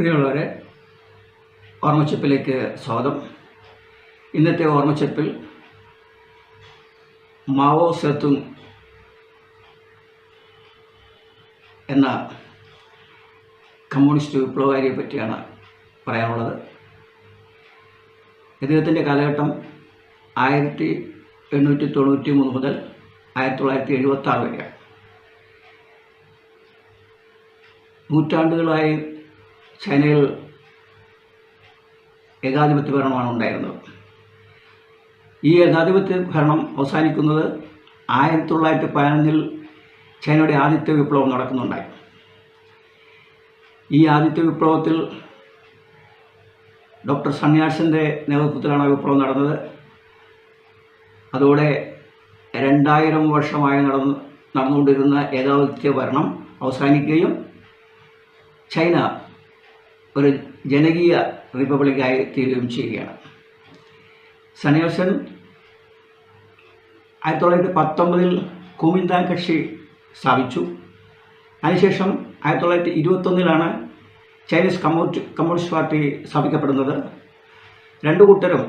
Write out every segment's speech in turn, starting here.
പ്രിയമുള്ളവരെ, ഓർമ്മച്ചപ്പിലേക്ക് സ്വാഗതം. ഇന്നത്തെ ഓർമ്മച്ചപ്പിൽ മാവോ സേതുങ് എന്ന കമ്മ്യൂണിസ്റ്റ് വിപ്ലവകാരിയെ പറ്റിയാണ് പറയാനുള്ളത്. ഇദ്ദേഹത്തിൻ്റെ കാലഘട്ടം 1893 മുതൽ 1976 വരെയാണ്. നൂറ്റാണ്ടുകളായി ചൈനയിൽ ഏകാധിപത്യ ഭരണമാണ് ഉണ്ടായിരുന്നത്. ഈ ഏകാധിപത്യ ഭരണം അവസാനിക്കുന്നത് 1915 ചൈനയുടെ ആദ്യത്തെ വിപ്ലവം നടക്കുന്നുണ്ടായി. ഈ ആദ്യത്തെ വിപ്ലവത്തിൽ ഡോക്ടർ സന്യാസിൻ്റെ നേതൃത്വത്തിലാണ് വിപ്ലവം നടന്നത്. അതോടെ 2000 വർഷമായി നടന്നുകൊണ്ടിരുന്ന ഏകാധിപത്യ ഭരണം അവസാനിക്കുകയും ചൈന ഒരു ജനകീയ റിപ്പബ്ലിക്കായി തീരുകയും ചെയ്യുകയാണ്. സന്യാസൻ 1919 കുമിന്താങ് കക്ഷി സ്ഥാപിച്ചു. അതിനുശേഷം 1921 ചൈനീസ് കമ്മ്യൂണിസ്റ്റ് പാർട്ടി സ്ഥാപിക്കപ്പെടുന്നത്. രണ്ടു കൂട്ടരും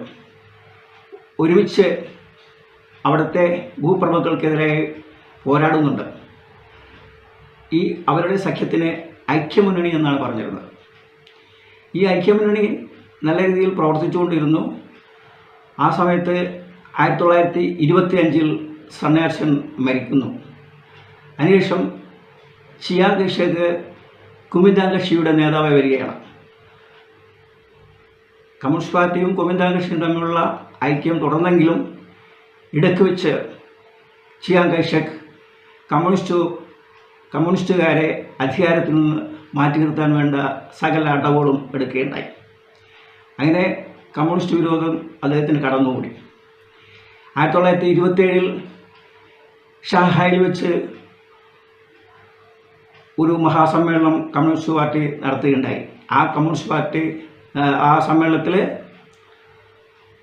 ഒരുമിച്ച് അവിടുത്തെ ഭൂപ്രഭുക്കൾക്കെതിരെ പോരാടുന്നുണ്ട്. അവരുടെ സഖ്യത്തിന് ഐക്യമുന്നണി എന്നാണ് പറഞ്ഞിരുന്നത്. ഈ ഐക്യമുന്നണി നല്ല രീതിയിൽ പ്രവർത്തിച്ചുകൊണ്ടിരുന്നു. ആ സമയത്ത് 1925 സന്യാസൻ മരിക്കുന്നു. അതിനുശേഷം ചിയാങ് കൈഷേക്ക് കുമിന്താങ് കക്ഷിയുടെ നേതാവായി വരികയാണ്. കമ്മ്യൂണിസ്റ്റ് പാർട്ടിയും കുമിന്താങ് കക്ഷിയും തമ്മിലുള്ള ഐക്യം തുടർന്നെങ്കിലും ഇടയ്ക്ക് വെച്ച് ചിയാങ് കൈഷേക്ക് കമ്മ്യൂണിസ്റ്റുകാരെ അധികാരത്തിൽ നിന്ന് മാറ്റി നിർത്താൻ വേണ്ട സകല അടവുകളും എടുക്കുകയുണ്ടായി. അങ്ങനെ കമ്മ്യൂണിസ്റ്റ് വിരോധം അദ്ദേഹത്തിന് കടന്നുകൂടി. 1927 ഷാങ്ഹായിൽ വെച്ച് ഒരു മഹാസമ്മേളനം കമ്മ്യൂണിസ്റ്റ് പാർട്ടി നടത്തുകയുണ്ടായി. ആ സമ്മേളനത്തിൽ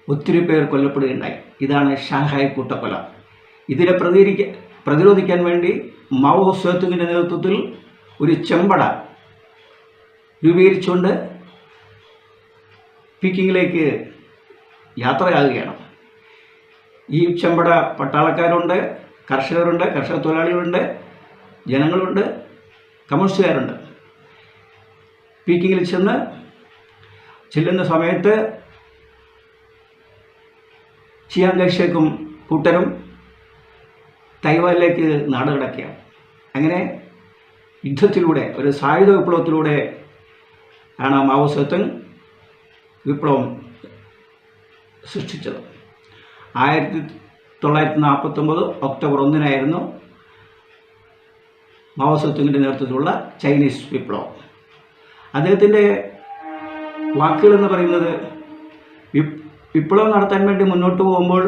ഒത്തിരി പേർ കൊല്ലപ്പെടുകയുണ്ടായി. ഇതാണ് ഷാങ്ഹായ് കൂട്ടക്കൊല. ഇതിനെ പ്രതിരോധിക്കാൻ വേണ്ടി മാവോ സേതുങ്ങിൻ്റെ നേതൃത്വത്തിൽ ഒരു ചെമ്പട രൂപീകരിച്ചുകൊണ്ട് പീക്കിങ്ങിലേക്ക് യാത്രയാകുകയാണ്. ഈ ചെമ്പട പട്ടാളക്കാരുണ്ട്, കർഷകരുണ്ട്, കർഷക തൊഴിലാളികളുണ്ട്, ജനങ്ങളുണ്ട്, കമ്മ്യൂണിസ്റ്റുകാരുണ്ട്. പീക്കിങ്ങിൽ ചെല്ലുന്ന സമയത്ത് ചിയാങ് കൈഷേക്കും കൂട്ടരും തൈവാനിലേക്ക് നാടുകടക്കുകയാണ്. അങ്ങനെ യുദ്ധത്തിലൂടെ, ഒരു സായുധ വിപ്ലവത്തിലൂടെ ആണ് മാവോ സേതുങ് വിപ്ലവം സൃഷ്ടിച്ചത്. 1949 ഒക്ടോബർ 1 മാവോ സേതുങ്ങിൻ്റെ നേതൃത്വത്തിലുള്ള ചൈനീസ് വിപ്ലവം. അദ്ദേഹത്തിൻ്റെ വാക്കുകളെന്ന് പറയുന്നത്, വിപ്ലവം നടത്താൻ വേണ്ടി മുന്നോട്ട് പോകുമ്പോൾ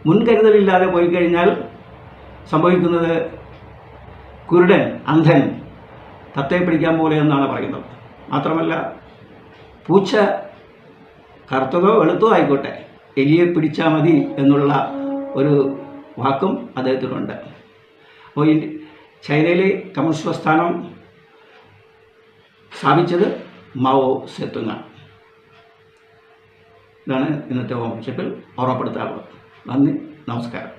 മുൻകരുതലില്ലാതെ പോയി കഴിഞ്ഞാൽ സംഭവിക്കുന്നത് കുരുടൻ, അന്ധൻ തത്തയെ പിടിക്കാൻ പോലെ എന്നാണ് പറയുന്നത്. മാത്രമല്ല, പൂച്ച കറുത്തതോ വെളുത്തോ ആയിക്കോട്ടെ, എലിയെ പിടിച്ചാൽ മതി എന്നുള്ള ഒരു വാക്കും അദ്ദേഹത്തിനുണ്ട്. അപ്പോൾ ഈ ചൈനയിലെ കമ്മ്യൂണിസ്റ്റ് പ്രസ്ഥാനം സ്ഥാപിച്ചത് മാവോ സേതുങ്ങാണ്. ഇതാണ് ഇന്നത്തെ ഓർമ്മച്ചപ്പിൽ ഓർമ്മപ്പെടുത്താറുള്ളത്. നന്ദി, നമസ്കാരം.